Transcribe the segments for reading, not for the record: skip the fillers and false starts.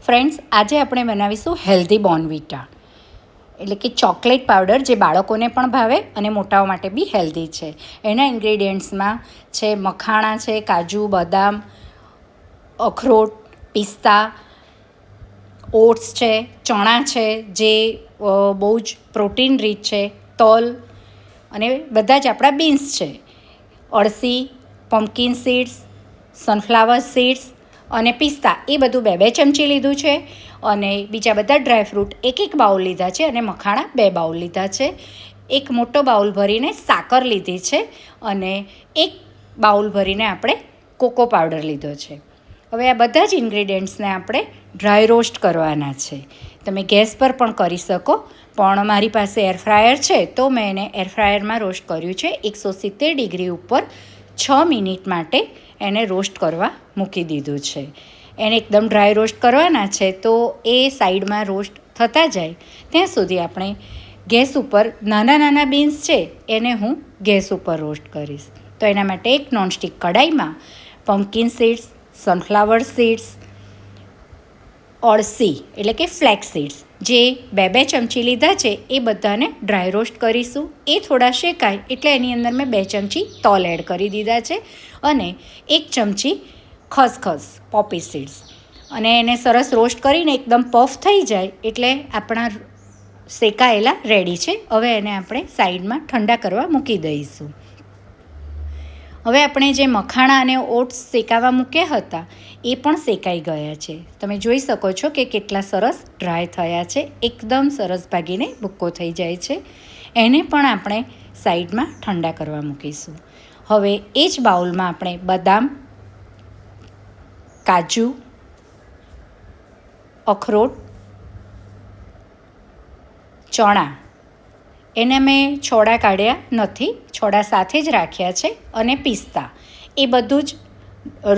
Friends, આજે આપણે બનાવીશું હેલ્ધી બોર્નવિટા, એટલે કે ચોકલેટ પાવડર, જે બાળકોને પણ ભાવે અને મોટાઓ માટે બી હેલ્ધી છે. એના ઇન્ગ્રેડિયન્ટ્સમાં છે મખાણા છે, કાજુ, બદામ, અખરોટ, પિસ્તા, ઓટ્સ છે, ચણા છે જે બહુ જ પ્રોટીન રીચ છે, તલ અને બધા જ આપણા બીન્સ છે, અળસી, પમ્પકિન સીડ્સ, સનફ્લાવર સીડ્સ અને પિસ્તા, એ બધું 2-2 ચમચી લીધું છે. અને બીજા બધા ડ્રાયફ્રૂટ 1-1 બાઉલ લીધા છે અને મખાણા 2 બાઉલ લીધા છે. એક મોટો બાઉલ ભરીને સાકર લીધી છે અને 1 બાઉલ ભરીને આપણે કોકો પાવડર લીધો છે. હવે આ બધા જ ઇન્ગ્રેડિયન્ટ્સને આપણે ડ્રાય રોસ્ટ કરવાના છે. તમે ગેસ પર પણ કરી શકો, પણ મારી પાસે એર ફ્રાયર છે તો મેં એને એર ફ્રાયરમાં રોસ્ટ કર્યું છે. 170 ડિગ્રી ઉપર 6 મિનિટ માટે એને રોસ્ટ કરવા મૂકી દીધું છે. એને એકદમ ડ્રાય રોસ્ટ કરવાના છે, તો એ સાઈડમાં રોસ્ટ થતા જાય ત્યાં સુધી આપણે ગેસ ઉપર નાના બીન્સ છે એને હું ગેસ ઉપર રોસ્ટ કરીશ. તો એના માટે એક નોનસ્ટિક કડાઈમાં પમ્પકિન સીડ્સ, સનફ્લાવર સીડ્સ, અળસી એટલે કે ફ્લેક્સ સીડ્સ જે 2-2 ચમચી લીધા છે એ બધાને ડ્રાય રોસ્ટ કરીશું. એ થોડા શેકાય એટલે એની અંદર મેં 2 ચમચી તલ એડ કરી દીધા છે અને 1 ચમચી ખસખસ, પોપી સીડ્સ, અને એને સરસ રોસ્ટ કરીને એકદમ પફ થઈ જાય એટલે આપણા શેકાયેલા રેડી છે. હવે એને આપણે સાઈડમાં ઠંડા કરવા મૂકી દઈશું. હવે આપણે જે મખાણા અને ઓટ્સ શેકાવા મૂક્યા હતા એ પણ શેકાઈ ગયા છે. તમે જોઈ શકો છો કે કેટલા સરસ ડ્રાય થયા છે, એકદમ સરસ ભાગીને ભૂક્કો થઈ જાય છે. એને પણ આપણે સાઈડમાં ઠંડા કરવા મૂકીશું. હવે એ જ બાઉલમાં આપણે બદામ, કાજુ, અખરોટ, ચણા, એને મેં છોડા કાઢ્યા નથી, છોડા સાથે જ રાખ્યા છે, અને પિસ્તા, એ બધું જ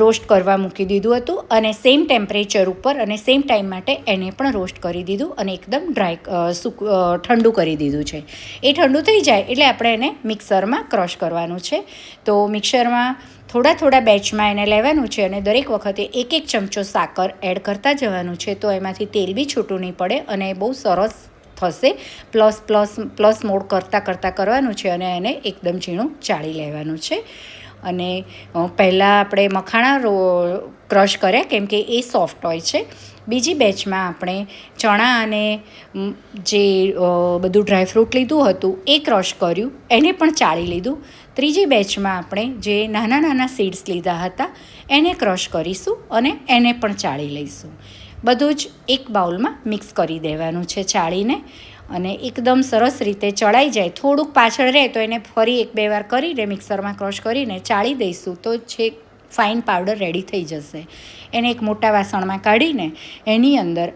રોસ્ટ કરવા મૂકી દીધું હતું અને સેમ ટેમ્પરેચર ઉપર અને સેમ ટાઈમ માટે એને પણ રોસ્ટ કરી દીધું અને એકદમ ઠંડુ કરી દીધું છે. એ ઠંડુ થઈ જાય એટલે આપણે એને મિક્સરમાં ક્રશ કરવાનું છે. તો મિક્સરમાં થોડા બેચમાં એને લેવાનું છે અને દરેક વખતે 1-1 ચમચો સાકર એડ કરતા જવાનું છે, તો એમાંથી તેલ બી છૂટું નહીં પડે અને બહુ સરસ થશે. પ્લસ મોડ કરતાં કરવાનું છે અને એને એકદમ ઝીણું ચાળી લેવાનું છે. અને પહેલાં આપણે મખાણા ક્રશ કર્યા કેમ કે એ સોફ્ટ હોય છે. બીજી બેચમાં આપણે ચણા અને જે બધું ડ્રાયફ્રૂટ લીધું હતું એ ક્રશ કર્યું, એને પણ ચાળી લીધું. ત્રીજી બેચમાં આપણે જે નાના સીડ્સ લીધા હતા એને ક્રશ કરીશું અને એને પણ ચાળી લઈશું. બધું જ એક બાઉલમાં મિક્સ કરી દેવાનું છે ચાળીને, અને એકદમ સરસ રીતે ચડાઈ જાય. થોડુંક પાછળ રહે તો એને ફરી 1-2 વાર કરીને મિક્સરમાં ક્રશ કરીને ચાળી દઈશું તો છેક ફાઇન પાવડર રેડી થઈ જશે. એને એક મોટા વાસણમાં કાઢીને એની અંદર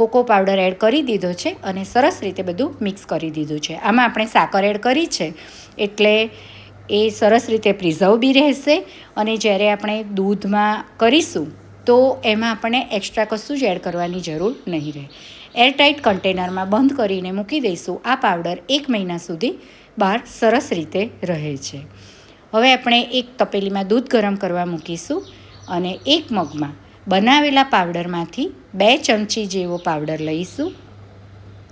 કોકો પાવડર એડ કરી દીધો છે અને સરસ રીતે બધું મિક્સ કરી દીધું છે. આમાં આપણે સાકર એડ કરી છે એટલે એ સરસ રીતે પ્રિઝર્વ બી રહેશે, અને જ્યારે આપણે દૂધમાં કરીશું તો એમાં આપણને એક્સ્ટ્રા કશું જ એડ કરવાની જરૂર નહીં રહે. એરટાઇટ કન્ટેનરમાં બંધ કરીને મૂકી દઈશું. આ પાવડર 1 મહિના સુધી બહાર સરસ રીતે રહે છે. હવે આપણે એક તપેલીમાં દૂધ ગરમ કરવા મૂકીશું અને એક મગમાં બનાવેલા પાવડરમાંથી 2 ચમચી જેવો પાવડર લઈશું.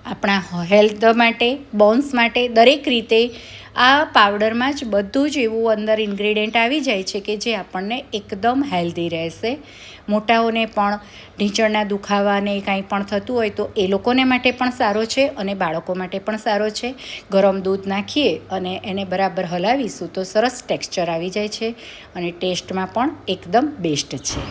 આપણા હેલ્થ માટે, બોન્સ માટે, દરેક રીતે આ પાવડરમાં જ બધું જ એવું અંદર ઇન્ગ્રેડિયન્ટ આવી જાય છે કે જે આપણને એકદમ હેલ્ધી રહેશે. મોટાઓને પણ ઢીંચણના દુખાવાને કાંઈ પણ થતું હોય તો એ લોકોને માટે પણ સારો છે અને બાળકો માટે પણ સારો છે. ગરમ દૂધ નાખીએ અને એને બરાબર હલાવીશું તો સરસ ટેક્સચર આવી જાય છે અને ટેસ્ટમાં પણ એકદમ બેસ્ટ છે.